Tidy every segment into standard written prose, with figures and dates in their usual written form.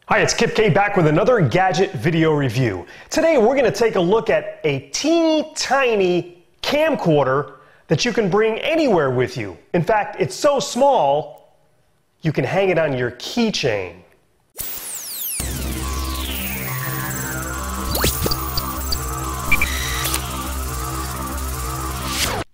Hi, it's Kip K back with another gadget video review. Today we're going to take a look at a teeny tiny camcorder that you can bring anywhere with you. In fact, it's so small you can hang it on your keychain.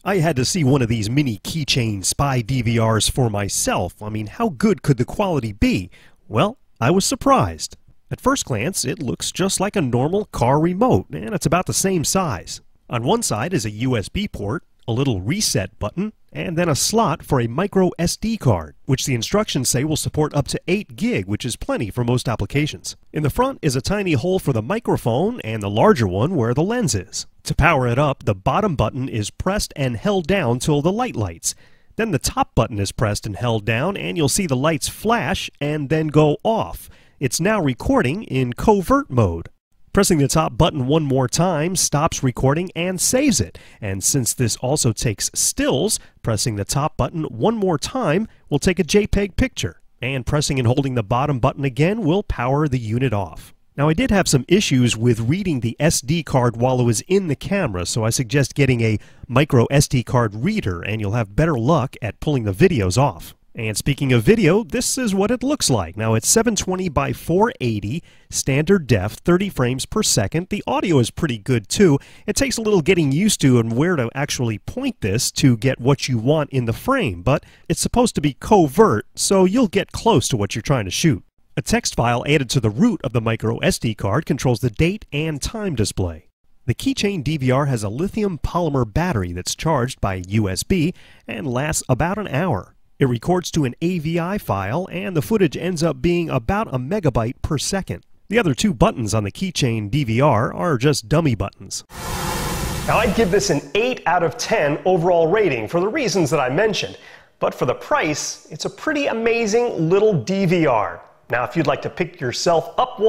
I had to see one of these mini keychain spy DVRs for myself. I mean, how good could the quality be? Well, I was surprised. At first glance, it looks just like a normal car remote, and it's about the same size. On one side is a USB port, a little reset button, and then a slot for a micro SD card, which the instructions say will support up to 8 gig, which is plenty for most applications. In the front is a tiny hole for the microphone and the larger one where the lens is. To power it up, the bottom button is pressed and held down till the light lights. Then the top button is pressed and held down, and you'll see the lights flash and then go off. It's now recording in covert mode. Pressing the top button one more time stops recording and saves it. And since this also takes stills, pressing the top button one more time will take a JPEG picture. And pressing and holding the bottom button again will power the unit off. Now, I did have some issues with reading the SD card while it was in the camera, so I suggest getting a micro SD card reader, and you'll have better luck at pulling the videos off. And speaking of video, this is what it looks like. Now, it's 720 by 480, standard def, 30 frames per second. The audio is pretty good, too. It takes a little getting used to and where to actually point this to get what you want in the frame, but it's supposed to be covert, so you'll get close to what you're trying to shoot. A text file added to the root of the micro SD card controls the date and time display. The keychain DVR has a lithium polymer battery that's charged by USB and lasts about an hour. It records to an AVI file, and the footage ends up being about a megabyte per second. The other two buttons on the keychain DVR are just dummy buttons. Now, I'd give this an 8 out of 10 overall rating for the reasons that I mentioned. But for the price, it's a pretty amazing little DVR. Now, if you'd like to pick yourself up one,